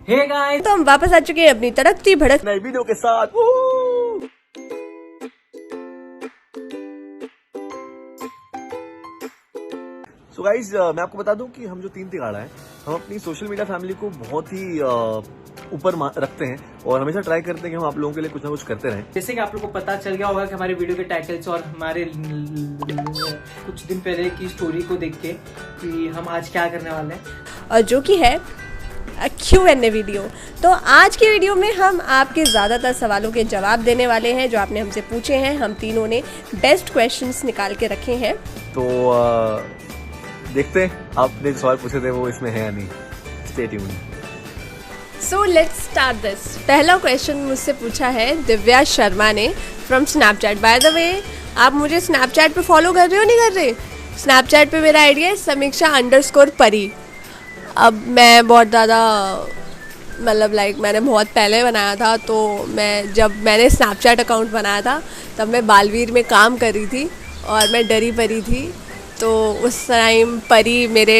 Hey guys, तो हम वापस आ चुके हैं अपनी तड़कती भड़क नई वीडियो के साथ। सो गाइज मैं आपको बता दूं कि हम जो तीन तिगाड़ा है, हम अपनी सोशल मीडिया फैमिली को बहुत ही ऊपर रखते हैं और हमेशा ट्राई करते हैं कि हम आप लोगों के लिए कुछ ना कुछ करते रहें। जैसे कि आप लोगों को पता चल गया होगा कि हमारे वीडियो के टाइटल्स और हमारे कुछ दिन पहले की स्टोरी को देख के कि हम आज क्या करने वाले हैं, और जो कि है Q&A वीडियो। तो आज की वीडियो में हम आपके ज़्यादातर सवालों के जवाब देने वाले हैं जो आपने हमसे पूछे हैं। हम तीनों ने बेस्ट क्वेश्चंस निकाल के रखे हैं, तो देखते हैं आपने जो सवाल पूछे थे वो इसमें है या नहीं। Stay tuned. So let's start this. पहला क्वेश्चन मुझसे पूछा है दिव्या शर्मा ने from Snapchat. By the way, आप मुझे स्नैपचैट पे फॉलो कर रहे हो नहीं कर रहे? स्नैपचैट पे मेरा आईडी है समीक्षा_परी। अब मैं बहुत ज़्यादा मैंने बहुत पहले बनाया था, तो जब मैंने स्नैपचैट अकाउंट बनाया था तब मैं बालवीर में काम कर रही थी और मैं डरी परी थी। तो उस टाइम परी मेरे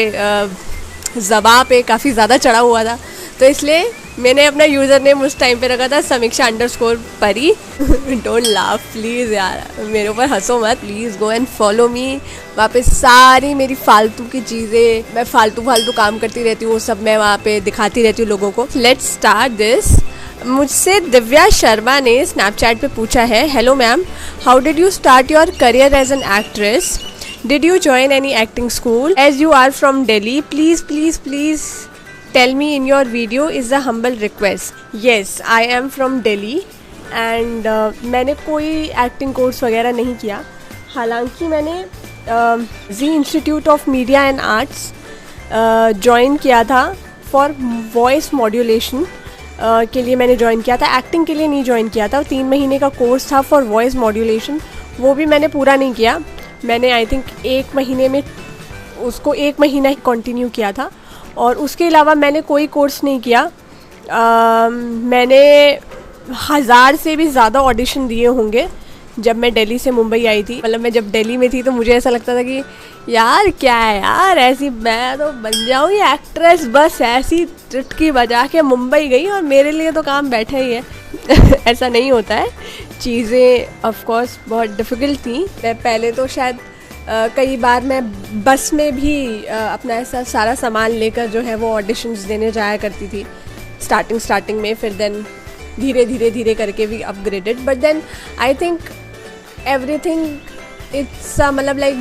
ज़बां पे काफ़ी ज़्यादा चढ़ा हुआ था, तो इसलिए मैंने अपना यूज़र नेम उस टाइम पे रखा था समीक्षा_परी। डोंट लाफ प्लीज़ यार, मेरे ऊपर हंसो मत please. Go and follow me. वहाँ पे सारी मेरी फालतू की चीज़ें, मैं फालतू काम करती रहती हूँ, वो सब मैं वहाँ पे दिखाती रहती हूँ लोगों को। Let's start this. मुझसे दिव्या शर्मा ने स्नैपचैट पे पूछा है, hello ma'am, how did you start your career as an actress? Did you join any acting school? As you are from Delhi, please tell me in your video is a humble request. Yes, I am from Delhi and मैंने कोई acting course वगैरह नहीं किया। हालांकि मैंने Zee Institute of Media and Arts join किया था for voice modulation के लिए मैंने ज्वाइन किया था, एक्टिंग के लिए नहीं ज्वाइन किया था। 3 महीने का कोर्स था फॉर वॉइस मॉड्यूलेशन, वो भी मैंने पूरा नहीं किया। मैंने आई थिंक 1 महीने में उसको 1 महीना ही कंटिन्यू किया था और उसके अलावा मैंने कोई कोर्स नहीं किया। मैंने 1000 से भी ज़्यादा ऑडिशन दिए होंगे जब मैं दिल्ली से मुंबई आई थी। मैं जब दिल्ली में थी तो मुझे ऐसा लगता था कि यार क्या है यार, ऐसी मैं तो बन जाऊँगी एक्ट्रेस, बस ऐसी चुटकी बजा के मुंबई गई और मेरे लिए तो काम बैठा ही है। ऐसा नहीं होता है, चीज़ें ऑफ कोर्स बहुत डिफ़िकल्ट थी। मैं पहले तो शायद कई बार मैं बस में भी अपना ऐसा सारा सामान लेकर जो है वो ऑडिशंस देने जाया करती थी स्टार्टिंग में। फिर देन धीरे करके भी upgraded, but then I think everything it's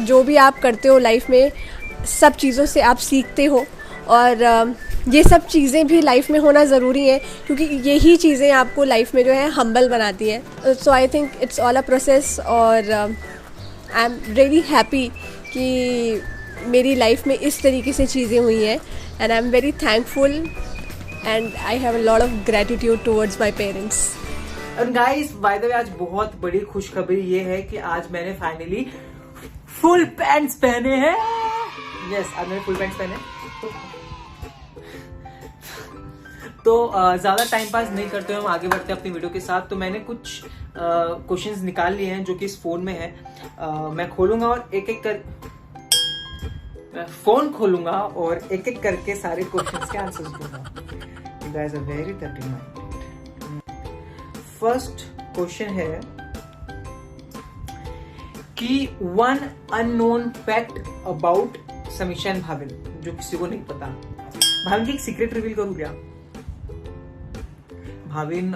जो भी आप करते हो लाइफ में, सब चीज़ों से आप सीखते हो और ये सब चीज़ें भी लाइफ में होना ज़रूरी है क्योंकि यही चीज़ें आपको लाइफ में जो है हम्बल बनाती हैं। So I think it's all a process और आई एम रियली हैप्पी कि मेरी लाइफ में इस तरीके से चीज़ें हुई हैं and I am very thankful and I have a lot of gratitude towards my parents. और गाइस बाय द वे, आज बहुत बड़ी खुशखबरी ये है कि आज मैंने फाइनली फुल पैंट्स पहने हैं। यस, आज मैंने फुल पैंट्स पहने। तो ज़्यादा टाइम पास नहीं करते हुए हम आगे बढ़ते हैं अपनी वीडियो के साथ। तो मैंने कुछ क्वेश्चंस निकाल लिए हैं जो कि इस फोन में है। मैं खोलूंगा और एक करके सारे क्वेश्चंस के आंसर्स दूंगा। You guys are very dirty-minded. First question है कि वन अननोन फैक्ट अबाउट समीक्षा एंड भाविन जो किसी को नहीं पता। भाविन की एक सीक्रेट रिवील करूं क्या? भाविन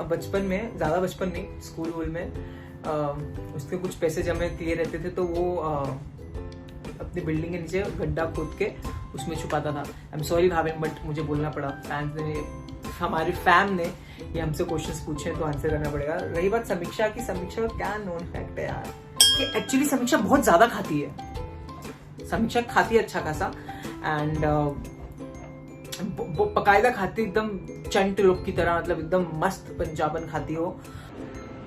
बचपन में, ज्यादा बचपन नहीं, स्कूल वूल में उसके कुछ पैसे जमा किए रहते थे, तो वो अपनी बिल्डिंग के नीचे गड्ढा खोद के उसमें छुपाता था। I am sorry Bhavin, but मुझे बोलना पड़ा। फैंस ने, हमारे फैम ने ये हमसे क्वेश्चंस पूछे तो आंसर करना पड़ेगा। रही बात समीक्षा की, समीक्षा का क्या नोन फैक्ट है यार कि एक्चुअली समीक्षा बहुत ज्यादा खाती है। समीक्षा खाती है अच्छा खासा एंड वो पकायदा खाती, एकदम चंट लोग की तरह, एकदम मस्त पंजाबन खाती हो।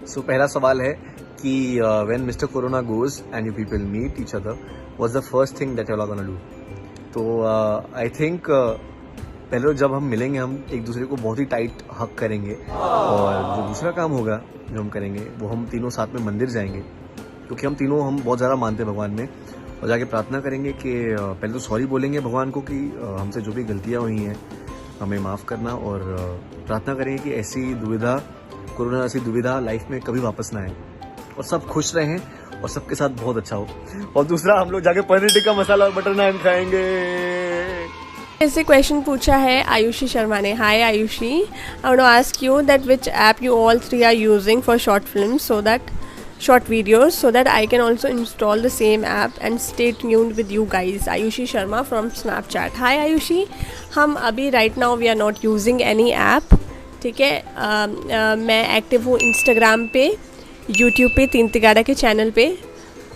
सो पहला सवाल है कि when mister corona goes and you people meet each other, what's the first thing that you are gonna do? तो आई थिंक पहले तो जब हम मिलेंगे हम एक दूसरे को बहुत ही टाइट हक करेंगे और जो दूसरा काम होगा जो हम करेंगे वो हम तीनों साथ में मंदिर जाएंगे क्योंकि हम बहुत ज़्यादा मानते हैं भगवान में और जाके प्रार्थना करेंगे कि पहले तो सॉरी बोलेंगे भगवान को कि हमसे जो भी गलतियाँ हुई हैं हमें माफ़ करना, और प्रार्थना करेंगे कि ऐसी दुविधा, कोरोना ऐसी दुविधा लाइफ में कभी वापस ना आए और सब खुश रहें और सबके साथ बहुत अच्छा हो। और दूसरा, हम लोग जाके पनीर टिक्का मसाला और बटर नान खाएंगे। ऐसे क्वेश्चन पूछा है आयुषी शर्मा ने। Hi Ayushi, I want to ask you that which app you all three are using for short film so that short videos so that I can also install the same app and stay tuned with you guys. Ayushi Sharma from Snapchat. Hi Ayushi, हम अभी right now we are not using any app, ठीक है। मैं active हूँ Instagram पे, YouTube पे, तीन तिगाड़ा के चैनल पे,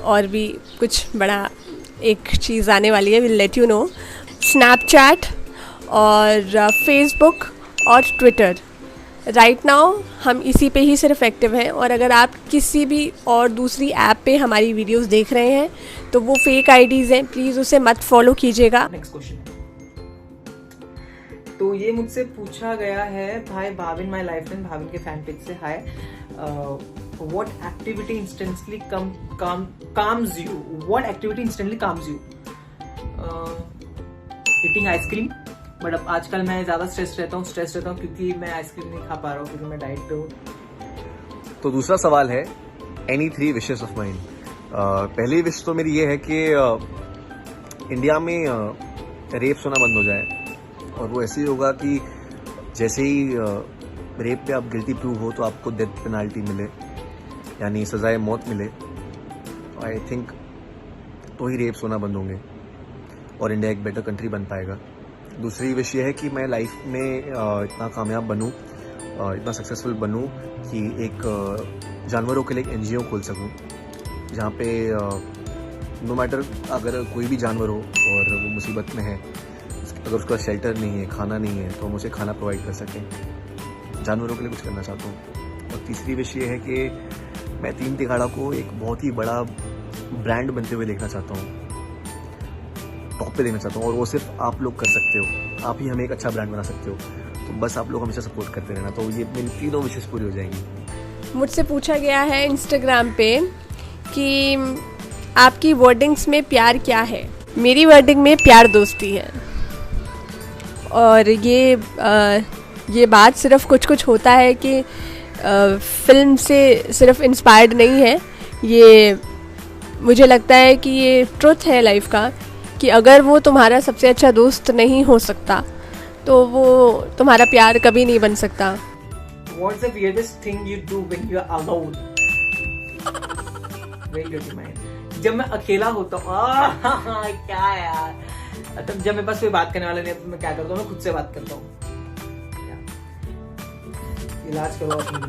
और भी कुछ बड़ा एक चीज़ आने वाली है, we'll let you know. Snapchat और Facebook और Twitter, राइट नाउ हम इसी पे ही सिर्फ एक्टिव हैं। और अगर आप किसी भी और दूसरी ऐप पे हमारी वीडियोस देख रहे हैं तो वो फेक आईडीज़ हैं, प्लीज़ उसे मत फॉलो कीजिएगा। नेक्स्ट क्वेश्चन, तो ये मुझसे पूछा गया है भाई Bhavin my life and Bhavin के फैन पेज से। Hi, what activity instantly calms you? What activity instantly calms you? Eating ice cream, but अब आजकल मैं ज़्यादा स्ट्रेस रहता हूँ क्योंकि मैं आइसक्रीम नहीं खा पा रहा हूँ क्योंकि मैं डाइट पे हूँ। तो दूसरा सवाल है एनी 3 विशेस ऑफ माइन। पहली विश तो मेरी ये है कि इंडिया में रेप्स होना बंद हो जाए, और वो ऐसे ही होगा कि जैसे ही रेप पे आप गिल्टी प्रूव हो तो आपको डेथ पेनाल्टी मिले, यानी सजाए मौत मिले। आई थिंक तो ही रेप्स होना बंद होंगे और इंडिया एक बेटर कंट्री बन पाएगा। दूसरी विश ये है कि मैं लाइफ में इतना कामयाब बनूं, इतना सक्सेसफुल बनूं कि एक जानवरों के लिए एक NGO खोल सकूं, जहाँ पे नो मैटर अगर कोई भी जानवर हो और वो मुसीबत में है, अगर उसका शेल्टर नहीं है, खाना नहीं है, तो हम उसे खाना प्रोवाइड कर सकें। जानवरों के लिए कुछ करना चाहता हूँ। और तीसरी विश ये है कि मैं तीन तिगाड़ा को एक बहुत ही बड़ा ब्रांड बनते हुए देखना चाहता हूँ, टॉप पे देखना चाहता हूँ, और वो सिर्फ आप लोग कर सकते हो। आप ही हमें एक अच्छा ब्रांड बना सकते हो, तो बस आप लोग हमेशा सपोर्ट करते रहना, तो ये मेरी तीनों विशेष पूरी हो जाएंगी। मुझसे पूछा गया है इंस्टाग्राम पे कि आपकी वर्डिंग्स में प्यार क्या है। मेरी वर्डिंग में प्यार दोस्ती है, और ये बात सिर्फ कुछ होता है कि फिल्म से सिर्फ इंस्पायर्ड नहीं है। ये मुझे लगता है कि ये ट्रुथ है लाइफ का, कि अगर वो तुम्हारा सबसे अच्छा दोस्त नहीं हो सकता तो वो तुम्हारा प्यार कभी नहीं बन सकता। What's the weirdest thing you do when you are alone? Very dirty mind. जब मैं अकेला होता हूँ, क्या यार, तब जब मेरे पास कोई बात करने वाला नहीं है तो मैं क्या करता हूँ, मैं खुद से बात करता हूँ। इलाज करो अपनी।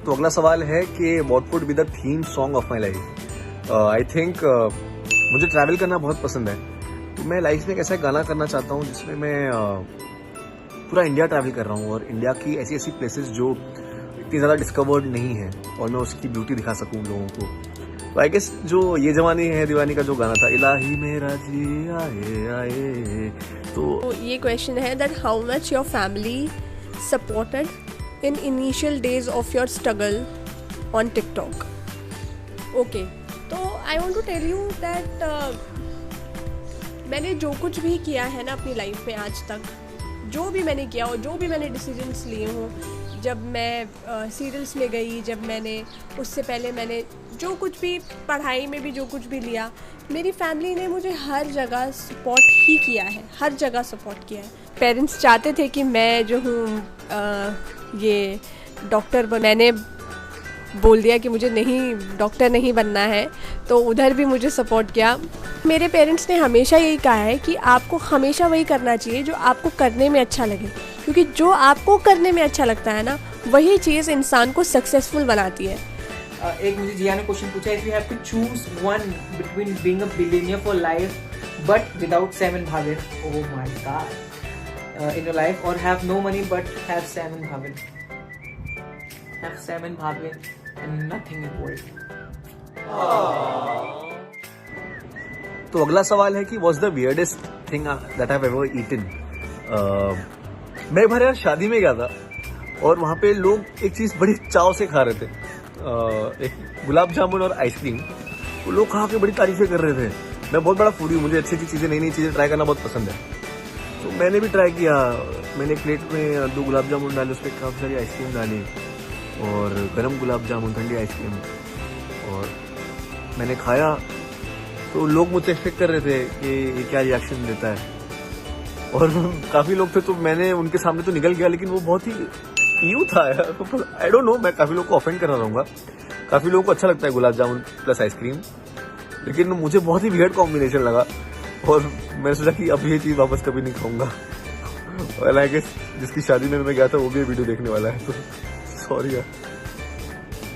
तो अगला सवाल है कि what would be the theme song of my life. I think मुझे ट्रैवल करना बहुत पसंद है, तो मैं लाइफ में एक ऐसा गाना करना चाहता हूँ जिसमें मैं पूरा इंडिया ट्रैवल कर रहा हूँ, और इंडिया की ऐसी ऐसी प्लेसेस जो इतनी ज़्यादा डिस्कवर्ड नहीं है, और मैं उसकी ब्यूटी दिखा सकूँ लोगों को। तो आई गेस जो ये जवानी है दीवानी का जो गाना था, इलाही मेरा जी आए आए, तो ये क्वेश्चन है that how much your family supported in initial days of your struggle on TikTok. Okay, तो I want to tell you that मैंने जो कुछ भी किया है ना अपनी लाइफ में आज तक, जो भी मैंने किया और जो भी मैंने डिसीजंस लिए हों, जब मैं सीरियल्स में गई, जब मैंने उससे पहले मैंने जो कुछ भी पढ़ाई में भी जो कुछ भी लिया, मेरी फैमिली ने मुझे हर जगह सपोर्ट ही किया है, हर जगह सपोर्ट किया है। पेरेंट्स चाहते थे कि मैं जो हूँ ये डॉक्टर मैंने बोल दिया कि मुझे डॉक्टर नहीं बनना है, तो उधर भी मुझे सपोर्ट किया। मेरे पेरेंट्स ने हमेशा यही कहा है कि आपको हमेशा वही करना चाहिए जो आपको करने में अच्छा लगे, क्योंकि जो आपको करने में अच्छा लगता है ना, वही चीज़ इंसान को सक्सेसफुल बनाती है। एक मुझे जिया ने क्वेश्चन पूछा, if you have to choose one between being a billionaire for life but without Sam and Bhavin, oh my God, in your life, और have no money but have Sam and Bhavin, have Sam and Bhavin and nothing in world. तो अगला सवाल है कि what's the weirdest thing that I have ever eaten. मैं एक बार यार शादी में गया था, और वहाँ पे लोग एक चीज़ बड़ी चाव से खा रहे थे, एक गुलाब जामुन और आइसक्रीम। तो लोग खा के बड़ी तारीफें कर रहे थे। मैं बहुत बड़ा फूडी हूँ, मुझे अच्छी अच्छी चीज़ें, नई नई चीज़ें ट्राई करना बहुत पसंद है। तो मैंने भी ट्राई किया। मैंने एक प्लेट में 2 गुलाब जामुन डाले, उस पर काफ़ी सारी आइसक्रीम डाली और गर्म गुलाब जामुन, ठंडी आइसक्रीम, और मैंने खाया। तो लोग मुझसे एक्सपेक्ट कर रहे थे कि ये क्या रिएक्शन देता है, और काफ़ी लोग थे तो मैंने उनके सामने तो निकल गया, लेकिन वो बहुत ही ईयू था यार। आई डोंट नो, मैं काफ़ी लोग को ऑफेंड कर रहा रहूँगा। काफ़ी लोगों को अच्छा लगता है गुलाब जामुन प्लस आइसक्रीम, लेकिन मुझे बहुत ही वियर्ड कॉम्बिनेशन लगा और मैंने सोचा कि अब ये चीज़ वापस कभी नहीं खाऊंगा। और आई गेस जिसकी शादी में मैं गया था वो भी वीडियो देखने वाला है, तो सॉरी यार।